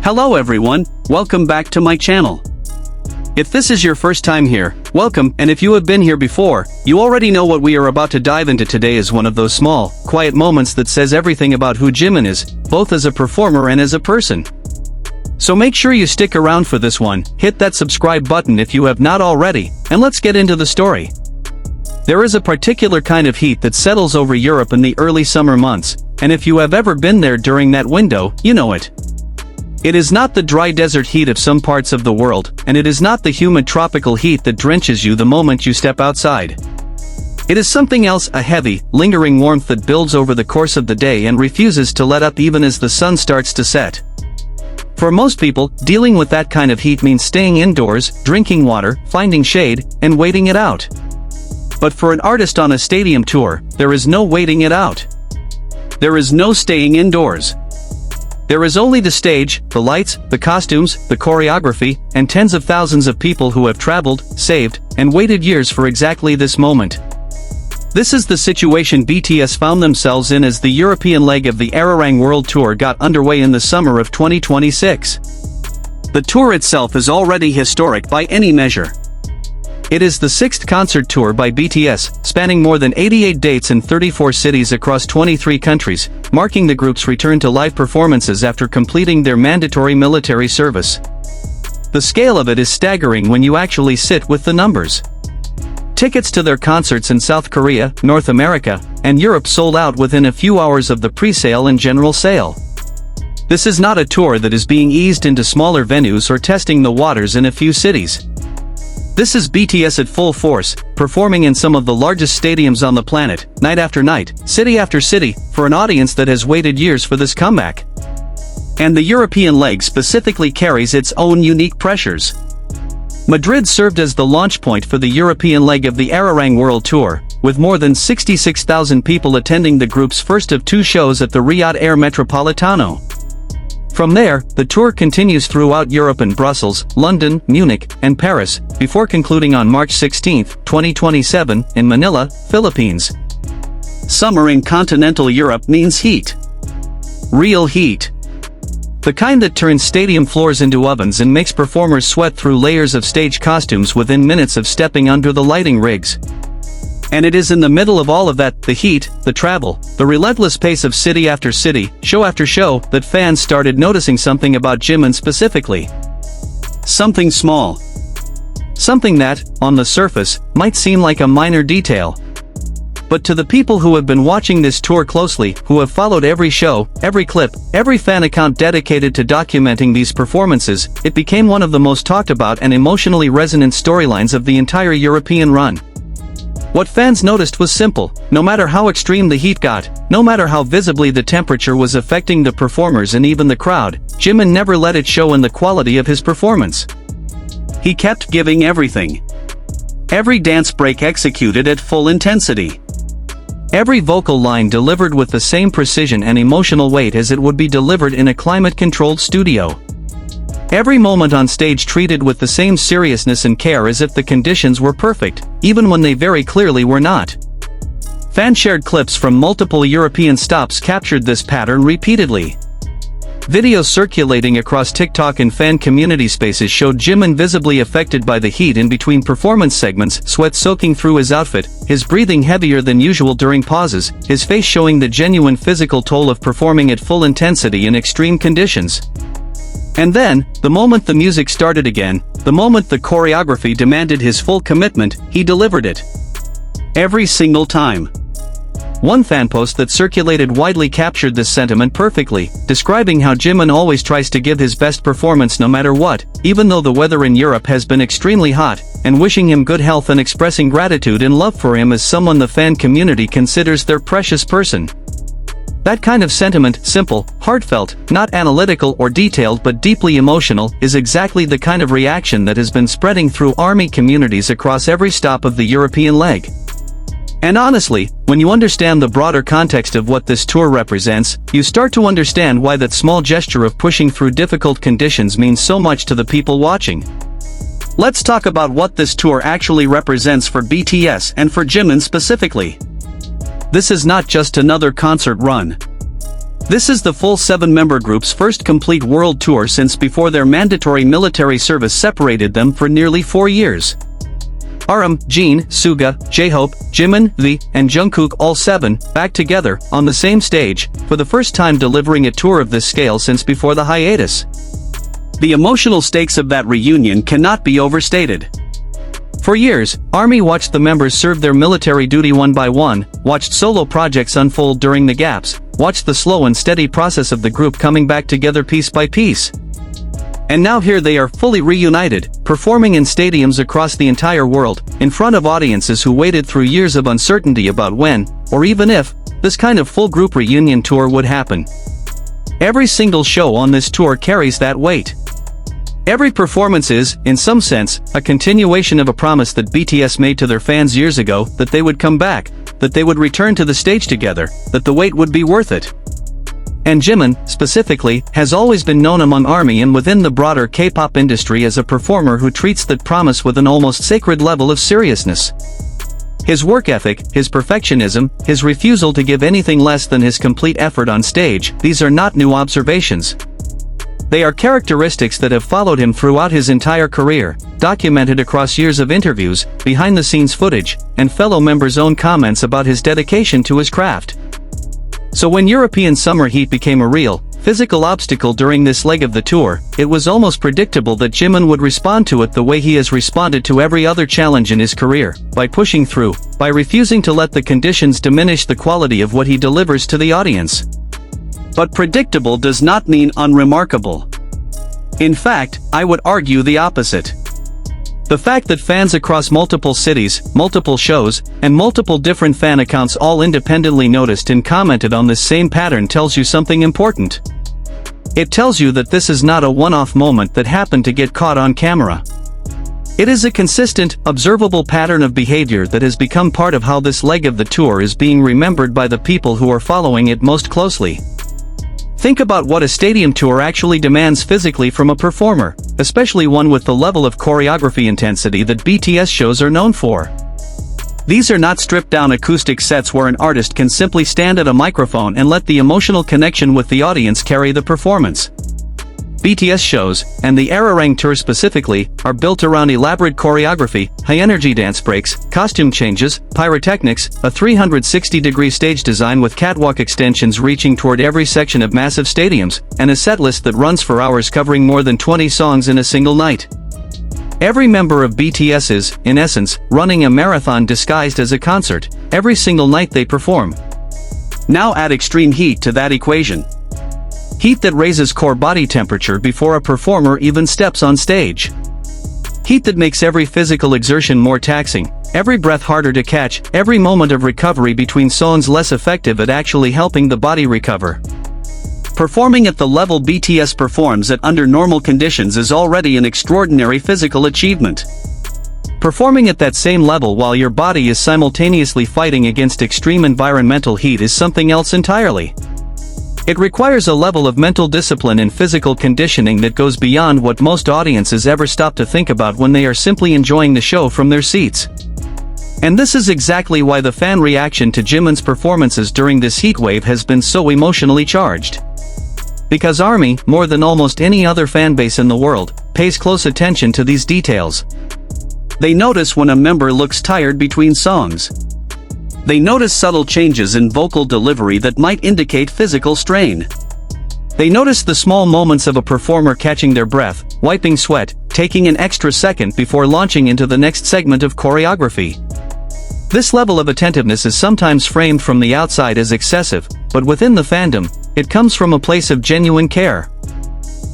Hello everyone, welcome back to my channel. If this is your first time here, welcome, and if you have been here before, you already know what we are about to dive into today is one of those small, quiet moments that says everything about who Jimin is, both as a performer and as a person. So make sure you stick around for this one, hit that subscribe button if you have not already, and let's get into the story. There is a particular kind of heat that settles over Europe in the early summer months, and if you have ever been there during that window, you know it. It is not the dry desert heat of some parts of the world, and it is not the humid tropical heat that drenches you the moment you step outside. It is something else, a heavy, lingering warmth that builds over the course of the day and refuses to let up even as the sun starts to set. For most people, dealing with that kind of heat means staying indoors, drinking water, finding shade, and waiting it out. But for an artist on a stadium tour, there is no waiting it out. There is no staying indoors. There is only the stage, the lights, the costumes, the choreography, and tens of thousands of people who have traveled, saved, and waited years for exactly this moment. This is the situation BTS found themselves in as the European leg of the Ararang World Tour got underway in the summer of 2026. The tour itself is already historic by any measure. It is the sixth concert tour by BTS, spanning more than 88 dates in 34 cities across 23 countries, marking the group's return to live performances after completing their mandatory military service. The scale of it is staggering when you actually sit with the numbers. Tickets to their concerts in South Korea, North America, and Europe sold out within a few hours of the pre-sale and general sale. This is not a tour that is being eased into smaller venues or testing the waters in a few cities. This is BTS at full force, performing in some of the largest stadiums on the planet, night after night, city after city, for an audience that has waited years for this comeback. And the European leg specifically carries its own unique pressures. Madrid served as the launch point for the European leg of the Ararang World Tour, with more than 66,000 people attending the group's first of two shows at the Riyadh Air Metropolitano. From there, the tour continues throughout Europe in Brussels, London, Munich, and Paris, before concluding on March 16, 2027, in Manila, Philippines. Summer in continental Europe means heat. Real heat. The kind that turns stadium floors into ovens and makes performers sweat through layers of stage costumes within minutes of stepping under the lighting rigs. And it is in the middle of all of that, the heat, the travel, the relentless pace of city after city, show after show, that fans started noticing something about Jimin specifically. Something small. Something that, on the surface, might seem like a minor detail. But to the people who have been watching this tour closely, who have followed every show, every clip, every fan account dedicated to documenting these performances, it became one of the most talked about and emotionally resonant storylines of the entire European run. What fans noticed was simple: no matter how extreme the heat got, no matter how visibly the temperature was affecting the performers and even the crowd, Jimin never let it show in the quality of his performance. He kept giving everything. Every dance break executed at full intensity. Every vocal line delivered with the same precision and emotional weight as it would be delivered in a climate-controlled studio. Every moment on stage treated with the same seriousness and care as if the conditions were perfect, even when they very clearly were not. Fan-shared clips from multiple European stops captured this pattern repeatedly. Videos circulating across TikTok and fan community spaces showed Jimin visibly affected by the heat in between performance segments, sweat soaking through his outfit, his breathing heavier than usual during pauses, his face showing the genuine physical toll of performing at full intensity in extreme conditions. And then, the moment the music started again, the moment the choreography demanded his full commitment, he delivered it. Every single time. One fan post that circulated widely captured this sentiment perfectly, describing how Jimin always tries to give his best performance no matter what, even though the weather in Europe has been extremely hot, and wishing him good health and expressing gratitude and love for him as someone the fan community considers their precious person. That kind of sentiment, simple, heartfelt, not analytical or detailed but deeply emotional, is exactly the kind of reaction that has been spreading through ARMY communities across every stop of the European leg. And honestly, when you understand the broader context of what this tour represents, you start to understand why that small gesture of pushing through difficult conditions means so much to the people watching. Let's talk about what this tour actually represents for BTS and for Jimin specifically. This is not just another concert run. This is the full 7-member group's first complete world tour since before their mandatory military service separated them for nearly 4 years. Ararang, Jin, Suga, J-Hope, Jimin, V, and Jungkook, all 7, back together, on the same stage, for the first time delivering a tour of this scale since before the hiatus. The emotional stakes of that reunion cannot be overstated. For years, ARMY watched the members serve their military duty one by one, watched solo projects unfold during the gaps, watched the slow and steady process of the group coming back together piece by piece. And now here they are fully reunited, performing in stadiums across the entire world, in front of audiences who waited through years of uncertainty about when, or even if, this kind of full group reunion tour would happen. Every single show on this tour carries that weight. Every performance is, in some sense, a continuation of a promise that BTS made to their fans years ago, that they would come back, that they would return to the stage together, that the wait would be worth it. And Jimin, specifically, has always been known among ARMY and within the broader K-pop industry as a performer who treats that promise with an almost sacred level of seriousness. His work ethic, his perfectionism, his refusal to give anything less than his complete effort on stage, these are not new observations. They are characteristics that have followed him throughout his entire career, documented across years of interviews, behind-the-scenes footage, and fellow members' own comments about his dedication to his craft. So when European summer heat became a real, physical obstacle during this leg of the tour, it was almost predictable that Jimin would respond to it the way he has responded to every other challenge in his career, by pushing through, by refusing to let the conditions diminish the quality of what he delivers to the audience. But predictable does not mean unremarkable. In fact, I would argue the opposite. The fact that fans across multiple cities, multiple shows, and multiple different fan accounts all independently noticed and commented on this same pattern tells you something important. It tells you that this is not a one-off moment that happened to get caught on camera. It is a consistent, observable pattern of behavior that has become part of how this leg of the tour is being remembered by the people who are following it most closely. Think about what a stadium tour actually demands physically from a performer, especially one with the level of choreography intensity that BTS shows are known for. These are not stripped-down acoustic sets where an artist can simply stand at a microphone and let the emotional connection with the audience carry the performance. BTS shows, and the Ararang tour specifically, are built around elaborate choreography, high-energy dance breaks, costume changes, pyrotechnics, a 360-degree stage design with catwalk extensions reaching toward every section of massive stadiums, and a setlist that runs for hours covering more than 20 songs in a single night. Every member of BTS is, in essence, running a marathon disguised as a concert, every single night they perform. Now add extreme heat to that equation. Heat that raises core body temperature before a performer even steps on stage. Heat that makes every physical exertion more taxing, every breath harder to catch, every moment of recovery between songs less effective at actually helping the body recover. Performing at the level BTS performs at under normal conditions is already an extraordinary physical achievement. Performing at that same level while your body is simultaneously fighting against extreme environmental heat is something else entirely. It requires a level of mental discipline and physical conditioning that goes beyond what most audiences ever stop to think about when they are simply enjoying the show from their seats. And this is exactly why the fan reaction to Jimin's performances during this heatwave has been so emotionally charged. Because ARMY, more than almost any other fanbase in the world, pays close attention to these details. They notice when a member looks tired between songs. They notice subtle changes in vocal delivery that might indicate physical strain. They notice the small moments of a performer catching their breath, wiping sweat, taking an extra second before launching into the next segment of choreography. This level of attentiveness is sometimes framed from the outside as excessive, but within the fandom, it comes from a place of genuine care.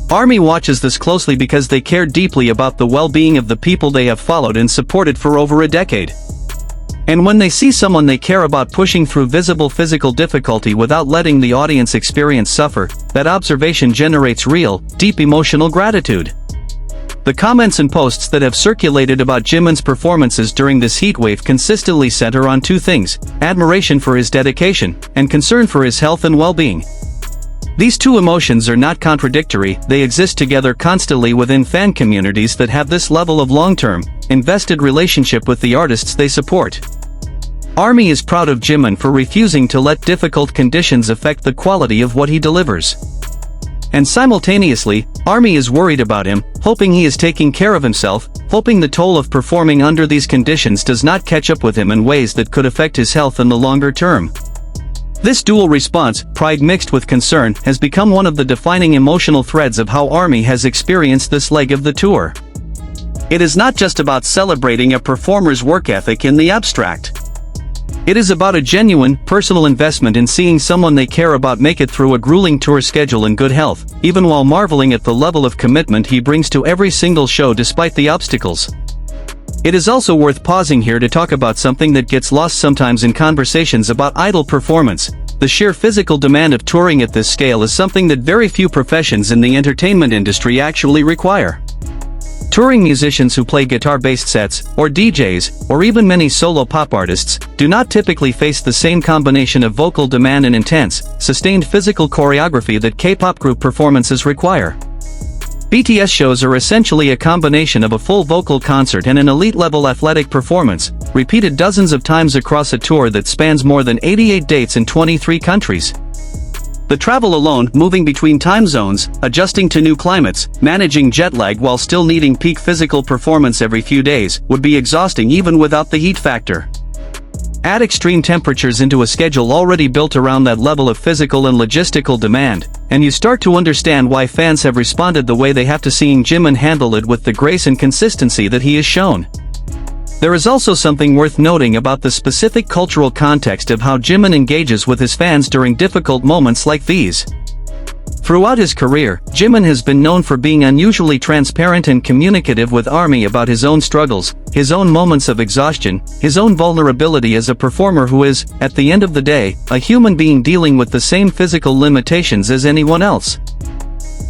ARMY watches this closely because they care deeply about the well-being of the people they have followed and supported for over a decade. And when they see someone they care about pushing through visible physical difficulty without letting the audience experience suffer, that observation generates real, deep emotional gratitude. The comments and posts that have circulated about Jimin's performances during this heatwave consistently center on two things: admiration for his dedication, and concern for his health and well-being. These two emotions are not contradictory, they exist together constantly within fan communities that have this level of long-term, invested relationship with the artists they support. ARMY is proud of Jimin for refusing to let difficult conditions affect the quality of what he delivers. And simultaneously, ARMY is worried about him, hoping he is taking care of himself, hoping the toll of performing under these conditions does not catch up with him in ways that could affect his health in the longer term. This dual response, pride mixed with concern, has become one of the defining emotional threads of how ARMY has experienced this leg of the tour. It is not just about celebrating a performer's work ethic in the abstract. It is about a genuine, personal investment in seeing someone they care about make it through a grueling tour schedule in good health, even while marveling at the level of commitment he brings to every single show despite the obstacles. It is also worth pausing here to talk about something that gets lost sometimes in conversations about idol performance. The sheer physical demand of touring at this scale is something that very few professions in the entertainment industry actually require. Touring musicians who play guitar-based sets, or DJs, or even many solo pop artists, do not typically face the same combination of vocal demand and intense, sustained physical choreography that K-pop group performances require. BTS shows are essentially a combination of a full vocal concert and an elite-level athletic performance, repeated dozens of times across a tour that spans more than 88 dates in 23 countries. The travel alone, moving between time zones, adjusting to new climates, managing jet lag while still needing peak physical performance every few days, would be exhausting even without the heat factor. Add extreme temperatures into a schedule already built around that level of physical and logistical demand, and you start to understand why fans have responded the way they have to seeing Jimin handle it with the grace and consistency that he has shown. There is also something worth noting about the specific cultural context of how Jimin engages with his fans during difficult moments like these. Throughout his career, Jimin has been known for being unusually transparent and communicative with ARMY about his own struggles, his own moments of exhaustion, his own vulnerability as a performer who is, at the end of the day, a human being dealing with the same physical limitations as anyone else.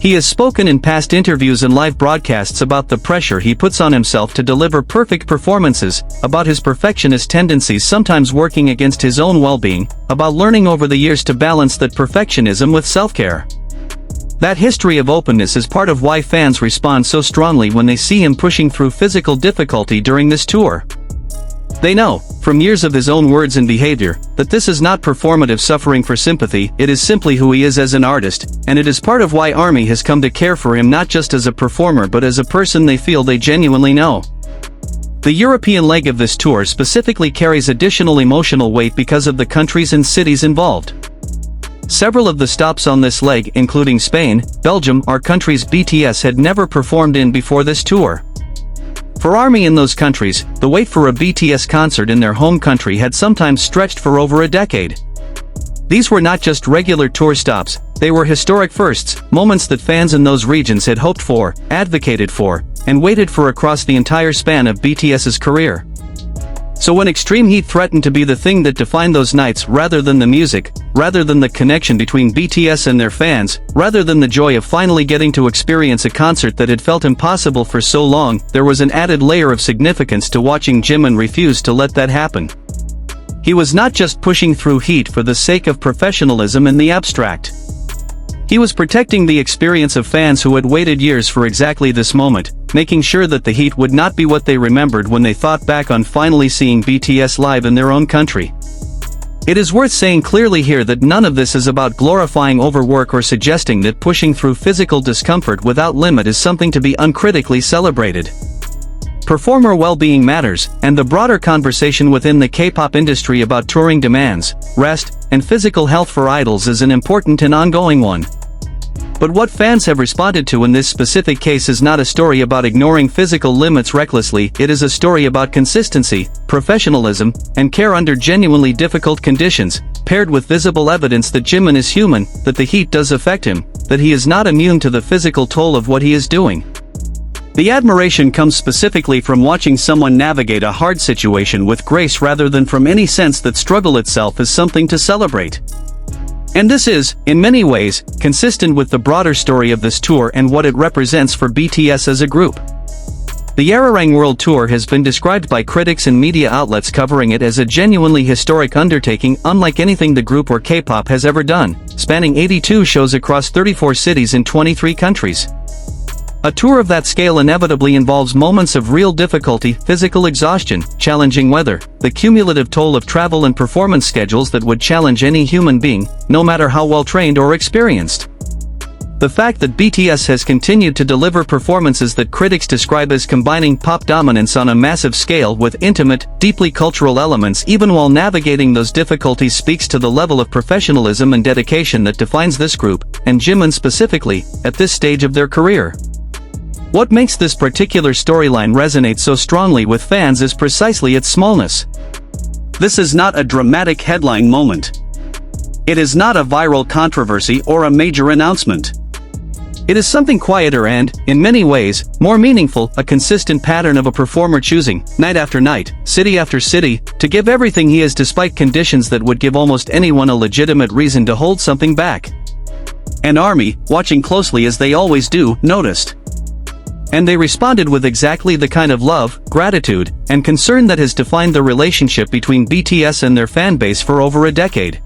He has spoken in past interviews and live broadcasts about the pressure he puts on himself to deliver perfect performances, about his perfectionist tendencies sometimes working against his own well-being, about learning over the years to balance that perfectionism with self-care. That history of openness is part of why fans respond so strongly when they see him pushing through physical difficulty during this tour. They know, from years of his own words and behavior, that this is not performative suffering for sympathy, it is simply who he is as an artist, and it is part of why ARMY has come to care for him not just as a performer but as a person they feel they genuinely know. The European leg of this tour specifically carries additional emotional weight because of the countries and cities involved. Several of the stops on this leg, including Spain, Belgium, are countries BTS had never performed in before this tour. For ARMY in those countries, the wait for a BTS concert in their home country had sometimes stretched for over a decade. These were not just regular tour stops, they were historic firsts, moments that fans in those regions had hoped for, advocated for, and waited for across the entire span of BTS's career. So when extreme heat threatened to be the thing that defined those nights rather than the music, rather than the connection between BTS and their fans, rather than the joy of finally getting to experience a concert that had felt impossible for so long, there was an added layer of significance to watching Jimin refuse to let that happen. He was not just pushing through heat for the sake of professionalism in the abstract. He was protecting the experience of fans who had waited years for exactly this moment, making sure that the heat would not be what they remembered when they thought back on finally seeing BTS live in their own country. It is worth saying clearly here that none of this is about glorifying overwork or suggesting that pushing through physical discomfort without limit is something to be uncritically celebrated. Performer well-being matters, and the broader conversation within the K-pop industry about touring demands, rest, and physical health for idols is an important and ongoing one. But what fans have responded to in this specific case is not a story about ignoring physical limits recklessly, it is a story about consistency, professionalism, and care under genuinely difficult conditions, paired with visible evidence that Jimin is human, that the heat does affect him, that he is not immune to the physical toll of what he is doing. The admiration comes specifically from watching someone navigate a hard situation with grace rather than from any sense that struggle itself is something to celebrate. And this is, in many ways, consistent with the broader story of this tour and what it represents for BTS as a group. The Ararang World Tour has been described by critics and media outlets covering it as a genuinely historic undertaking unlike anything the group or K-pop has ever done, spanning 82 shows across 34 cities in 23 countries. A tour of that scale inevitably involves moments of real difficulty, physical exhaustion, challenging weather, the cumulative toll of travel and performance schedules that would challenge any human being, no matter how well trained or experienced. The fact that BTS has continued to deliver performances that critics describe as combining pop dominance on a massive scale with intimate, deeply cultural elements even while navigating those difficulties speaks to the level of professionalism and dedication that defines this group, and Jimin specifically, at this stage of their career. What makes this particular storyline resonate so strongly with fans is precisely its smallness. This is not a dramatic headline moment. It is not a viral controversy or a major announcement. It is something quieter and, in many ways, more meaningful, a consistent pattern of a performer choosing, night after night, city after city, to give everything he is despite conditions that would give almost anyone a legitimate reason to hold something back. An army, watching closely as they always do, noticed. And they responded with exactly the kind of love, gratitude, and concern that has defined the relationship between BTS and their fanbase for over a decade.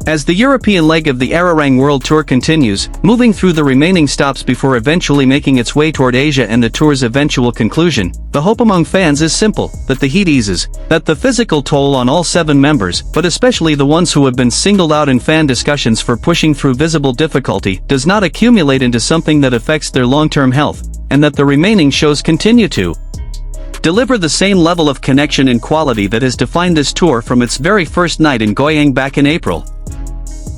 As the European leg of the Ararang World Tour continues, moving through the remaining stops before eventually making its way toward Asia and the tour's eventual conclusion, the hope among fans is simple, that the heat eases, that the physical toll on all 7 members, but especially the ones who have been singled out in fan discussions for pushing through visible difficulty, does not accumulate into something that affects their long-term health, and that the remaining shows continue to deliver the same level of connection and quality that has defined this tour from its very first night in Goyang back in April.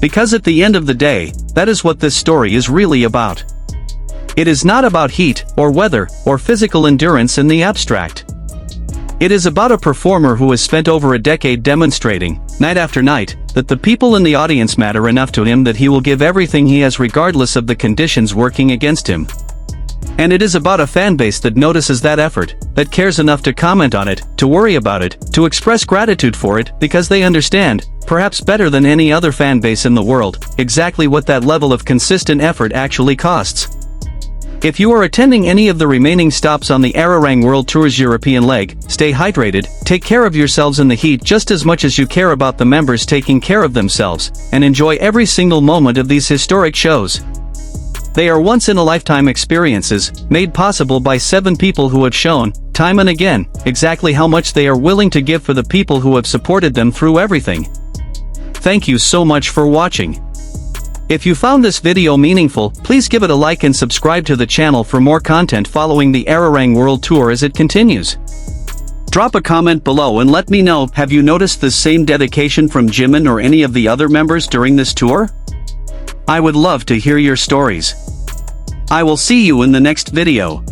Because at the end of the day, that is what this story is really about. It is not about heat, or weather, or physical endurance in the abstract. It is about a performer who has spent over a decade demonstrating, night after night, that the people in the audience matter enough to him that he will give everything he has regardless of the conditions working against him. And it is about a fanbase that notices that effort, that cares enough to comment on it, to worry about it, to express gratitude for it, because they understand, perhaps better than any other fanbase in the world, exactly what that level of consistent effort actually costs. If you are attending any of the remaining stops on the Ararang World Tour's European leg, stay hydrated, take care of yourselves in the heat just as much as you care about the members taking care of themselves, and enjoy every single moment of these historic shows. They are once-in-a-lifetime experiences, made possible by 7 people who have shown, time and again, exactly how much they are willing to give for the people who have supported them through everything. Thank you so much for watching. If you found this video meaningful, please give it a like and subscribe to the channel for more content following the Ararang World Tour as it continues. Drop a comment below and let me know, have you noticed the same dedication from Jimin or any of the other members during this tour? I would love to hear your stories. I will see you in the next video.